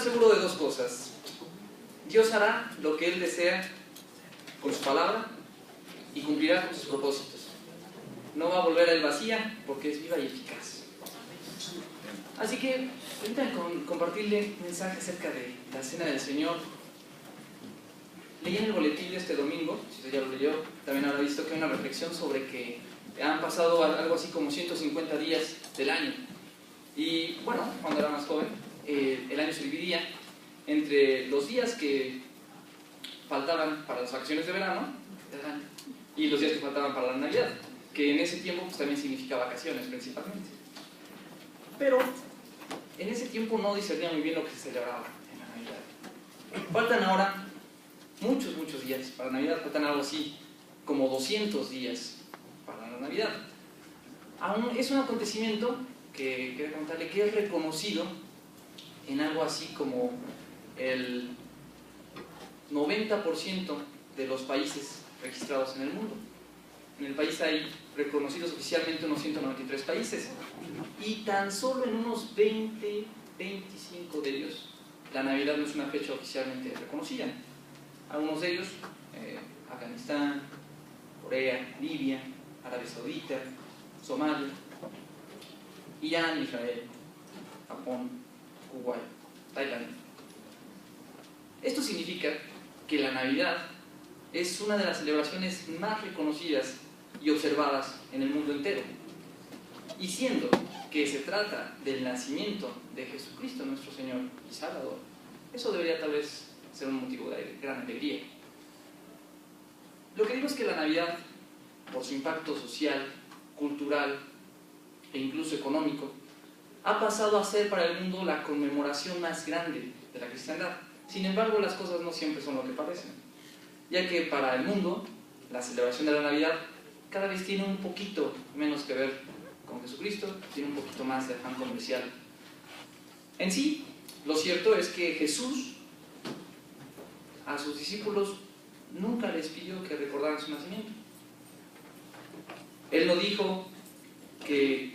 seguro de dos cosas. Dios hará lo que Él desea con su palabra y cumplirá con sus propósitos. No va a volver a Él vacía porque es viva y eficaz. Así que, ahorita compartirle un mensaje acerca de la Cena del Señor. Leí en el boletín de este domingo, si usted ya lo leyó, también habrá visto que hay una reflexión sobre que han pasado algo así como 150 días del año. Y bueno, cuando era más joven, el año se dividía entre los días que faltaban para las vacaciones de verano y los días que faltaban para la Navidad, que en ese tiempo pues, también significa vacaciones principalmente. Pero en ese tiempo no discernía muy bien lo que se celebraba en la Navidad. Faltan ahora muchos días para Navidad, faltan algo así como 200 días para la Navidad. Aún es un acontecimiento que quiero contarle que es reconocido en algo así como el 90% de los países registrados en el mundo. En el país hay reconocidos oficialmente unos 193 países y tan solo en unos 20, 25 de ellos la Navidad no es una fecha oficialmente reconocida. Algunos de ellos, Afganistán, Corea, Libia, Arabia Saudita, Somalia, Irán, Israel, Japón, Kuwait, Tailandia. Esto significa que la Navidad es una de las celebraciones más reconocidas y observadas en el mundo entero. Y siendo que se trata del nacimiento de Jesucristo, nuestro Señor y Salvador, eso debería tal vez ser un motivo de gran alegría. Lo que digo es que la Navidad, por su impacto social, cultural e incluso económico, ha pasado a ser para el mundo la conmemoración más grande de la cristiandad. Sin embargo, las cosas no siempre son lo que parecen, ya que para el mundo la celebración de la Navidad cada vez tiene un poquito menos que ver con Jesucristo, tiene un poquito más de afán comercial. En sí, lo cierto es que Jesús a sus discípulos nunca les pidió que recordaran su nacimiento. Él no dijo que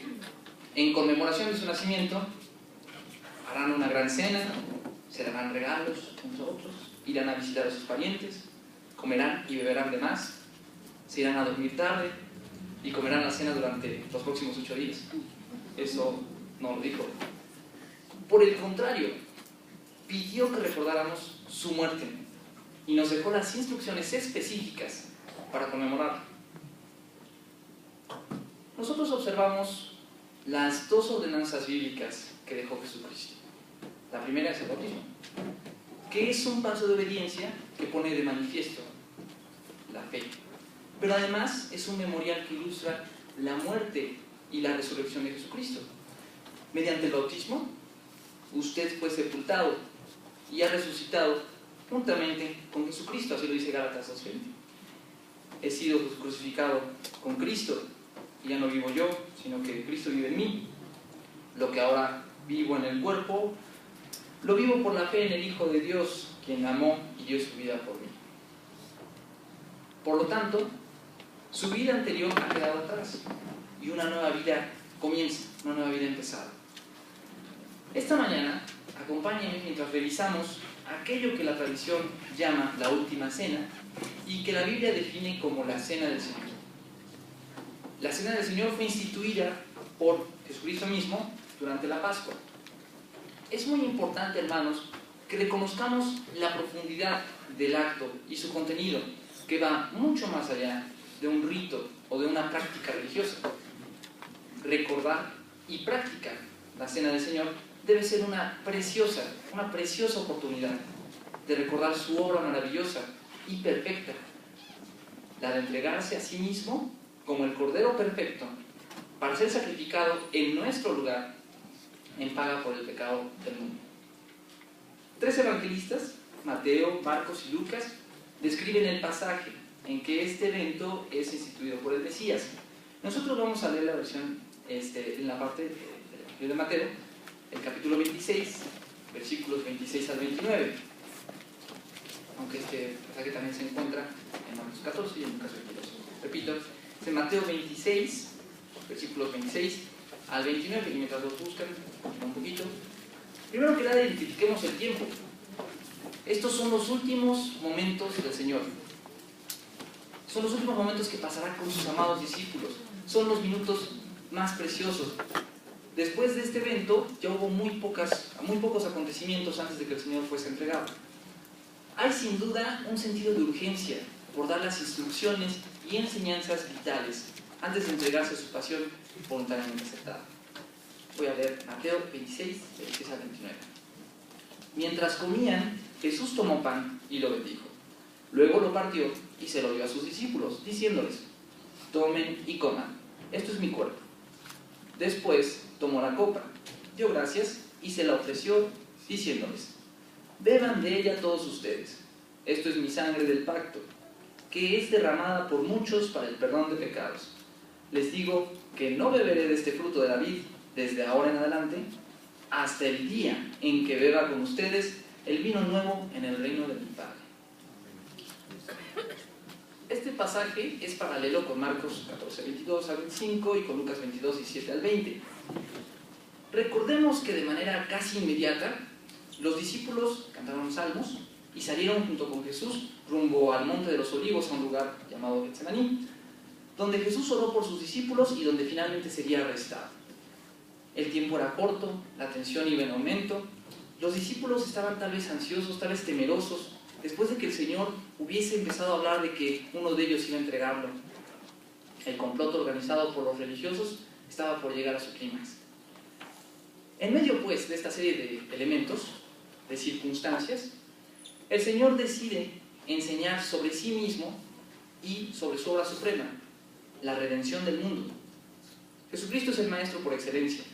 en conmemoración de su nacimiento harán una gran cena, se darán regalos unos a otros, irán a visitar a sus parientes, comerán y beberán de más, se irán a dormir tarde y comerán la cena durante los próximos 8 días. Eso no lo dijo. Por el contrario, pidió que recordáramos su muerte y nos dejó las instrucciones específicas para conmemorarla. Nosotros observamos las dos ordenanzas bíblicas que dejó Jesucristo. La primera es el bautismo, que es un paso de obediencia que pone de manifiesto la fe. Pero además es un memorial que ilustra la muerte y la resurrección de Jesucristo. Mediante el bautismo, usted fue sepultado y ha resucitado juntamente con Jesucristo, así lo dice Gálatas 2:20. He sido crucificado con Cristo y ya no vivo yo, sino que Cristo vive en mí. Lo que ahora vivo en el cuerpo, lo vivo por la fe en el Hijo de Dios, quien amó y dio su vida por mí. Por lo tanto, su vida anterior ha quedado atrás y una nueva vida comienza, una nueva vida empezada. Esta mañana, acompáñenme mientras revisamos aquello que la tradición llama la última cena y que la Biblia define como la Cena del Señor. La Cena del Señor fue instituida por Jesucristo mismo durante la Pascua. Es muy importante, hermanos, que reconozcamos la profundidad del acto y su contenido, que va mucho más allá de un rito o de una práctica religiosa. Recordar y practicar la Cena del Señor debe ser una preciosa oportunidad de recordar su obra maravillosa y perfecta, la de entregarse a sí mismo como el Cordero perfecto para ser sacrificado en nuestro lugar en paga por el pecado del mundo. 3 evangelistas, Mateo, Marcos y Lucas, describen el pasaje en que este evento es instituido por el Mesías. Nosotros vamos a leer la versión en la parte del Evangelio de Mateo, el capítulo 26, versículos 26 al 29. Aunque este pasaje también se encuentra en Marcos 14 y en Lucas 22. Repito, es en Mateo 26, versículos 26 al 29, y mientras los buscan, un poquito, Primero que nada, identifiquemos el tiempo. Estos son los últimos momentos del Señor. Son los últimos momentos que pasará con sus amados discípulos. Son los minutos más preciosos. Después de este evento, ya hubo muy pocos acontecimientos antes de que el Señor fuese entregado. Hay sin duda un sentido de urgencia por dar las instrucciones y enseñanzas vitales antes de entregarse a su pasión voluntariamente aceptada. Voy a leer Mateo 26, 26 al 29. Mientras comían, Jesús tomó pan y lo bendijo. Luego lo partió y se lo dio a sus discípulos, diciéndoles: tomen y coman, esto es mi cuerpo. Después tomó la copa, dio gracias y se la ofreció, diciéndoles: beban de ella todos ustedes, esto es mi sangre del pacto, que es derramada por muchos para el perdón de pecados. Les digo que no beberé de este fruto de la vid desde ahora en adelante, hasta el día en que beba con ustedes el vino nuevo en el reino de mi Padre. Este pasaje es paralelo con Marcos 14, 22 al 25 y con Lucas 22, 17 al 20. Recordemos que de manera casi inmediata los discípulos cantaron salmos y salieron junto con Jesús rumbo al Monte de los Olivos, a un lugar llamado Getsemaní, donde Jesús oró por sus discípulos y donde finalmente sería arrestado. El tiempo era corto, la tensión iba en aumento, los discípulos estaban tal vez ansiosos, tal vez temerosos, después de que el Señor hubiese empezado a hablar de que uno de ellos iba a entregarlo. El complot organizado por los religiosos estaba por llegar a su clímax. En medio, pues, de esta serie de elementos, de circunstancias, el Señor decide enseñar sobre sí mismo y sobre su obra suprema, la redención del mundo. Jesucristo es el Maestro por excelencia.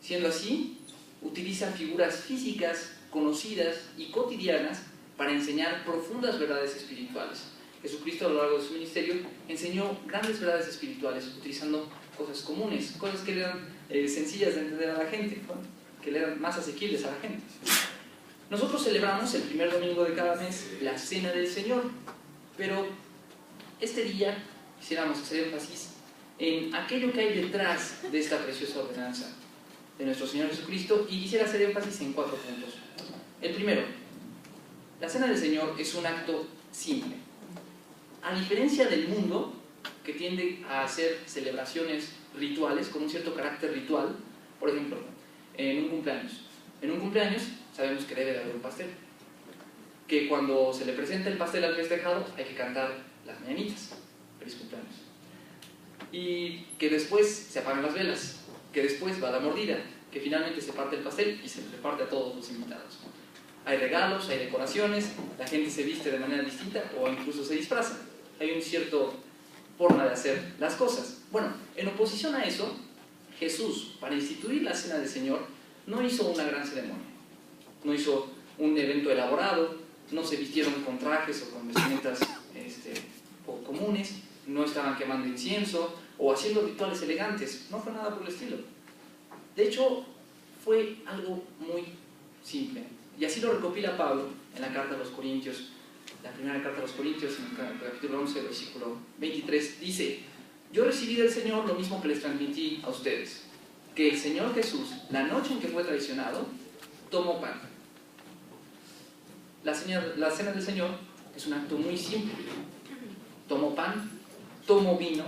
Siendo así, utiliza figuras físicas, conocidas y cotidianas para enseñar profundas verdades espirituales. Jesucristo a lo largo de su ministerio enseñó grandes verdades espirituales utilizando cosas comunes, cosas que eran sencillas de entender a la gente, que le eran más asequibles a la gente. Nosotros celebramos el primer domingo de cada mes la Cena del Señor, pero este día quisiéramos hacer énfasis en aquello que hay detrás de esta preciosa ordenanza de nuestro Señor Jesucristo, y quisiera hacer énfasis en 4 puntos. El primero: la Cena del Señor es un acto simple. A diferencia del mundo, que tiende a hacer celebraciones rituales, con un cierto carácter ritual, por ejemplo, en un cumpleaños. En un cumpleaños sabemos que debe de haber un pastel, que cuando se le presenta el pastel al festejado hay que cantar las mañanitas, feliz cumpleaños, y que después se apagan las velas, que después va la mordida, que finalmente se parte el pastel y se reparte a todos los invitados. Hay regalos, hay decoraciones, la gente se viste de manera distinta o incluso se disfraza. Hay una cierta forma de hacer las cosas. Bueno, en oposición a eso, Jesús, para instituir la Cena del Señor, no hizo una gran ceremonia, no hizo un evento elaborado, no se vistieron con trajes o con vestimentas comunes, no estaban quemando incienso o haciendo rituales elegantes, no fue nada por el estilo. De hecho, fue algo muy simple. Y así lo recopila Pablo en la carta a los Corintios, la primera carta a los Corintios, en el capítulo 11, versículo 23, dice: yo recibí del Señor lo mismo que les transmití a ustedes, que el Señor Jesús, la noche en que fue traicionado, tomó pan. La Cena del Señor es un acto muy simple. Tomó pan, tomó vino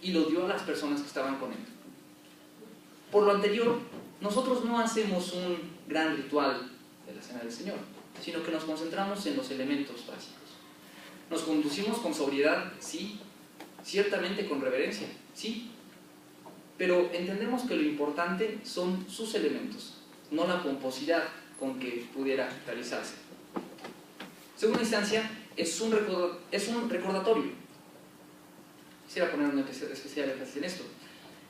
y lo dio a las personas que estaban con él. Por lo anterior, nosotros no hacemos un gran ritual de la Cena del Señor, sino que nos concentramos en los elementos básicos. Nos conducimos con sobriedad, sí, ciertamente con reverencia, sí, pero entendemos que lo importante son sus elementos, no la pomposidad con que pudiera realizarse. Segunda instancia, es un recordatorio. Quisiera poner un especial énfasis en esto.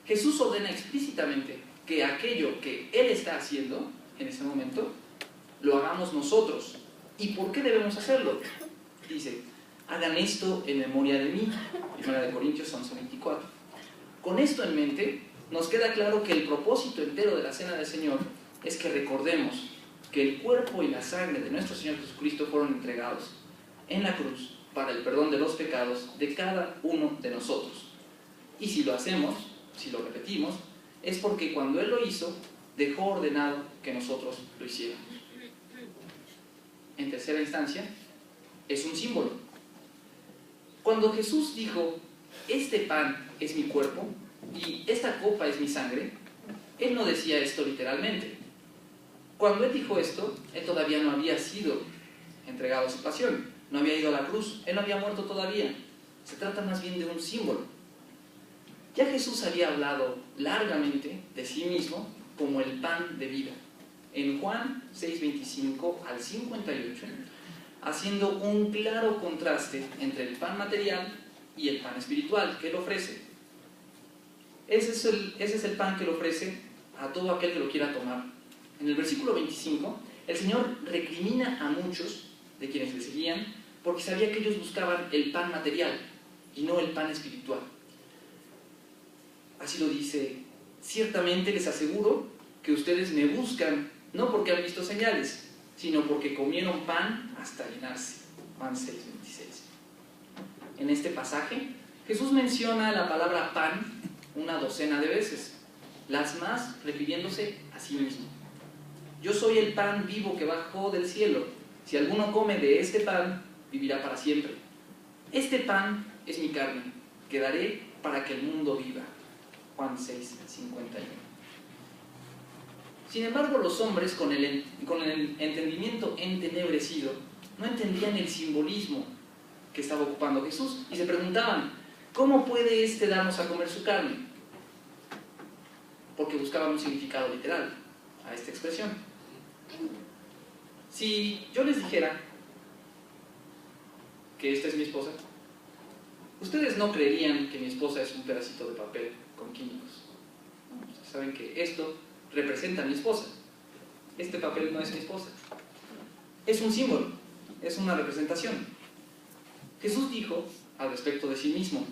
Jesús ordena explícitamente que aquello que Él está haciendo en ese momento, lo hagamos nosotros. ¿Y por qué debemos hacerlo? Dice: hagan esto en memoria de mí. 1 Corintios 11:24. Con esto en mente, nos queda claro que el propósito entero de la Cena del Señor es que recordemos que el cuerpo y la sangre de nuestro Señor Jesucristo fueron entregados en la cruz para el perdón de los pecados de cada uno de nosotros. Y si lo hacemos, si lo repetimos, es porque cuando Él lo hizo, dejó ordenado que nosotros lo hiciéramos. En tercera instancia, es un símbolo. Cuando Jesús dijo, este pan es mi cuerpo y esta copa es mi sangre, Él no decía esto literalmente. Cuando Él dijo esto, Él todavía no había sido entregado a su pasión, no había ido a la cruz, Él no había muerto todavía. Se trata más bien de un símbolo. Ya Jesús había hablado largamente de sí mismo como el pan de vida. En Juan 6:25 al 58, haciendo un claro contraste entre el pan material y el pan espiritual que Él ofrece. Ese es el pan que Él ofrece a todo aquel que lo quiera tomar. En el versículo 25, el Señor recrimina a muchos de quienes le seguían porque sabía que ellos buscaban el pan material y no el pan espiritual. Así lo dice: ciertamente les aseguro que ustedes me buscan no porque han visto señales, sino porque comieron pan hasta llenarse. Juan 6:26. En este pasaje, Jesús menciona la palabra pan una docena de veces, las más refiriéndose a sí mismo. Yo soy el pan vivo que bajó del cielo. Si alguno come de este pan, vivirá para siempre. Este pan es mi carne, que daré para que el mundo viva. Juan 6:51. Sin embargo, los hombres con el entendimiento entenebrecido no entendían el simbolismo que estaba ocupando Jesús y se preguntaban, ¿cómo puede éste darnos a comer su carne? Porque buscaban un significado literal a esta expresión. Si yo les dijera que esta es mi esposa, ustedes no creerían que mi esposa es un pedacito de papel con químicos. Ustedes saben que esto representa a mi esposa. Este papel no es mi esposa. Es un símbolo, es una representación. Jesús dijo al respecto de sí mismo,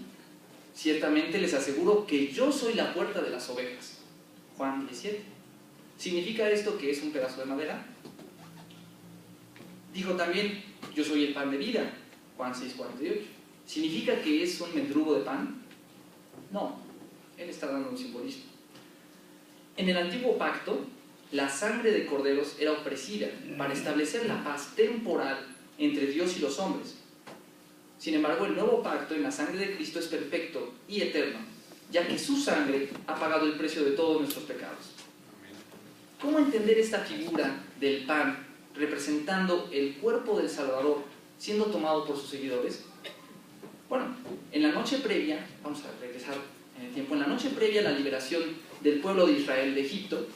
ciertamente les aseguro que yo soy la puerta de las ovejas. Juan 17. ¿Significa esto que es un pedazo de madera? Dijo también, yo soy el pan de vida. Juan 6:48. ¿Significa que es un mendrugo de pan? No, Él está dando un simbolismo. En el antiguo pacto, la sangre de corderos era ofrecida para establecer la paz temporal entre Dios y los hombres. Sin embargo, el nuevo pacto en la sangre de Cristo es perfecto y eterno, ya que su sangre ha pagado el precio de todos nuestros pecados. ¿Cómo entender esta figura del pan representando el cuerpo del Salvador siendo tomado por sus seguidores? Bueno, en la noche previa, vamos a regresar en el tiempo, en la noche previa a la liberación del pueblo de Israel de Egipto,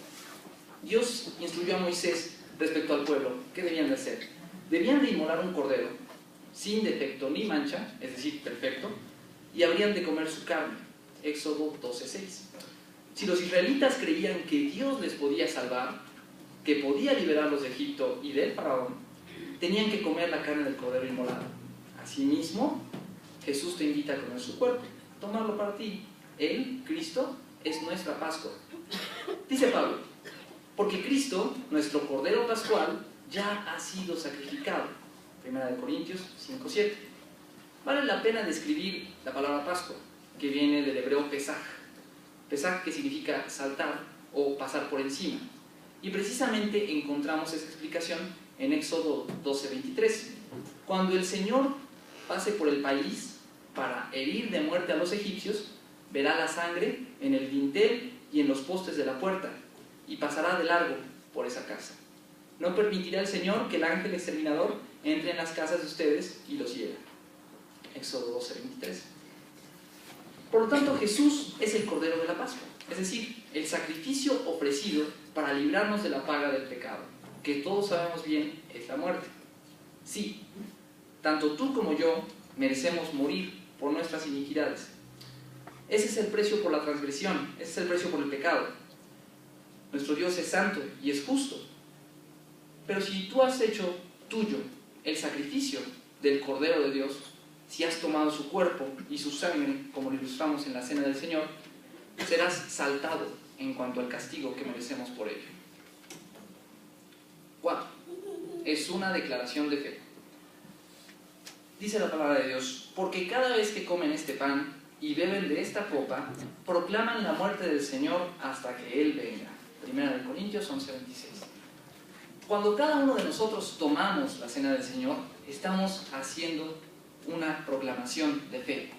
Dios instruyó a Moisés respecto al pueblo. ¿Qué debían de hacer? Debían de inmolar un cordero sin defecto ni mancha, es decir, perfecto, y habrían de comer su carne. Éxodo 12:6. Si los israelitas creían que Dios les podía salvar, que podía liberarlos de Egipto y del faraón, tenían que comer la carne del cordero inmolado. Asimismo, Jesús te invita a comer su cuerpo, tomarlo para ti. Él, Cristo, es nuestra Pascua. Dice Pablo, porque Cristo, nuestro Cordero Pascual, ya ha sido sacrificado. 1 Corintios 5:7. Vale la pena describir la palabra Pascua, que viene del hebreo Pesaj. Pesaj, que significa saltar o pasar por encima. Y precisamente encontramos esa explicación en Éxodo 12:23. Cuando el Señor pase por el país para herir de muerte a los egipcios, verá la sangre en el dintel y en los postes de la puerta, y pasará de largo por esa casa. No permitirá el Señor que el ángel exterminador entre en las casas de ustedes y los hiera. Éxodo 12:23. Por lo tanto, Jesús es el Cordero de la Pascua, es decir, el sacrificio ofrecido para librarnos de la paga del pecado, que todos sabemos bien es la muerte. Sí, tanto tú como yo merecemos morir por nuestras iniquidades. Ese es el precio por la transgresión, ese es el precio por el pecado. Nuestro Dios es santo y es justo. Pero si tú has hecho tuyo el sacrificio del Cordero de Dios, si has tomado su cuerpo y su sangre, como lo ilustramos en la Cena del Señor, serás saltado en cuanto al castigo que merecemos por ello. 4. Es una declaración de fe. Dice la palabra de Dios, porque cada vez que comen este pan y beben de esta copa, proclaman la muerte del Señor hasta que Él venga. 1 Corintios 11:26. Cuando cada uno de nosotros tomamos la cena del Señor, estamos haciendo una proclamación de fe.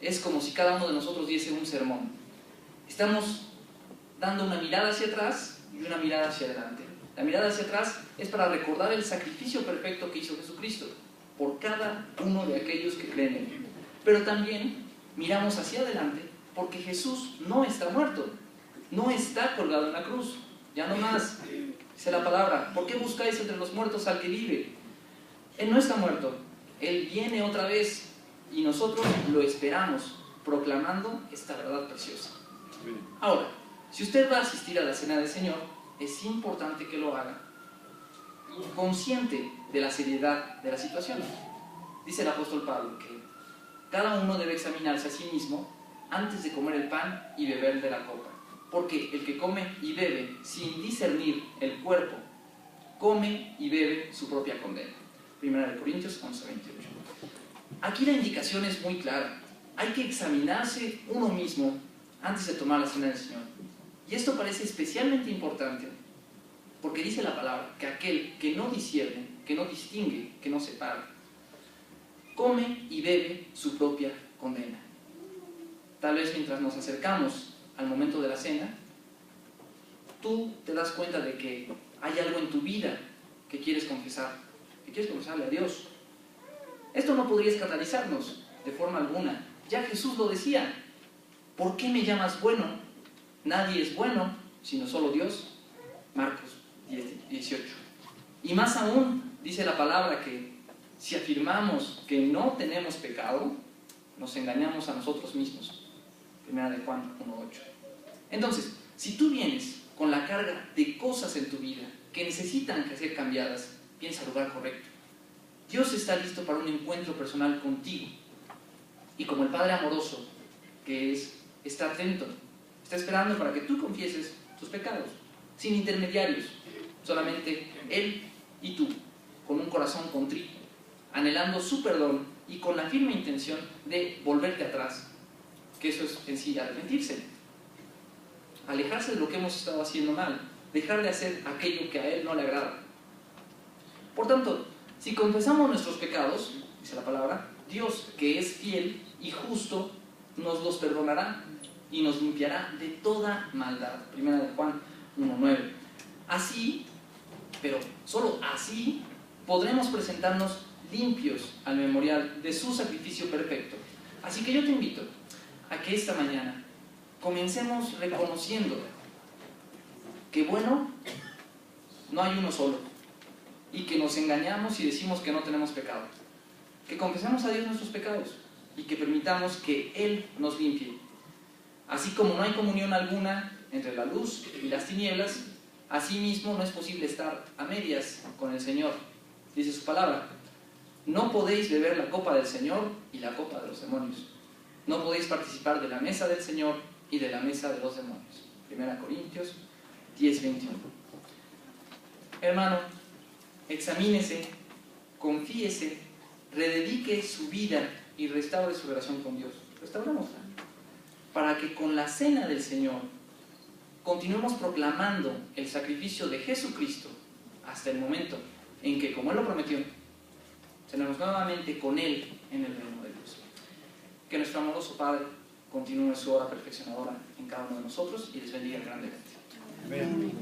Es como si cada uno de nosotros diese un sermón. Estamos dando una mirada hacia atrás y una mirada hacia adelante. La mirada hacia atrás es para recordar el sacrificio perfecto que hizo Jesucristo por cada uno de aquellos que creen en Él. Pero también miramos hacia adelante porque Jesús no está muerto, no está colgado en la cruz, ya no más. Dice la palabra: ¿por qué buscáis entre los muertos al que vive? Él no está muerto, Él viene otra vez y nosotros lo esperamos, proclamando esta verdad preciosa. Ahora, si usted va a asistir a la cena del Señor, es importante que lo haga consciente de la seriedad de la situación. Dice el apóstol Pablo que cada uno debe examinarse a sí mismo antes de comer el pan y beber de la copa, porque el que come y bebe sin discernir el cuerpo, come y bebe su propia condena. 1 Corintios 11:28. Aquí la indicación es muy clara. Hay que examinarse uno mismo antes de tomar la cena del Señor. Y esto parece especialmente importante porque dice la palabra que aquel que no discierne, que no distingue, que no separa, come y bebe su propia condena. Tal vez mientras nos acercamos al momento de la cena, tú te das cuenta de que hay algo en tu vida que quieres confesar, que quieres confesarle a Dios. Esto no podría escandalizarnos de forma alguna. Ya Jesús lo decía: ¿por qué me llamas bueno? Nadie es bueno sino solo Dios. Marcos 10:18. Y más aún, dice la palabra que si afirmamos que no tenemos pecado, nos engañamos a nosotros mismos. 1 Juan 1:8. Entonces, si tú vienes con la carga de cosas en tu vida que necesitan ser cambiadas, piensa al lugar correcto. Dios está listo para un encuentro personal contigo. Y como el Padre amoroso que es, está atento, está esperando para que tú confieses tus pecados, sin intermediarios, solamente Él y tú, con un corazón contrito, anhelando su perdón y con la firme intención de volverte atrás, que eso es en sí arrepentirse, alejarse de lo que hemos estado haciendo mal, dejar de hacer aquello que a Él no le agrada. Por tanto, si confesamos nuestros pecados, dice la palabra, Dios, que es fiel y justo, nos los perdonará y nos limpiará de toda maldad. 1 Juan 1:9. Así, pero solo así, podremos presentarnos limpios al memorial de su sacrificio perfecto. Así que yo te invito a que esta mañana comencemos reconociendo que bueno, no hay uno solo, y que nos engañamos y decimos que no tenemos pecado. Que confesemos a Dios nuestros pecados y que permitamos que Él nos limpie. Así como no hay comunión alguna entre la luz y las tinieblas, asimismo no es posible estar a medias con el Señor. Dice su palabra: no podéis beber la copa del Señor y la copa de los demonios. No podéis participar de la mesa del Señor y de la mesa de los demonios. 1 Corintios 10:21. Hermano, examínese, confíese, rededique su vida y restaure su relación con Dios. Restaurémosla, para que con la cena del Señor continuemos proclamando el sacrificio de Jesucristo hasta el momento en que, como Él lo prometió, cenemos nuevamente con Él en el reino de Dios. Que nuestro amoroso Padre continúe su obra perfeccionadora en cada uno de nosotros y les bendiga grandemente. Amén.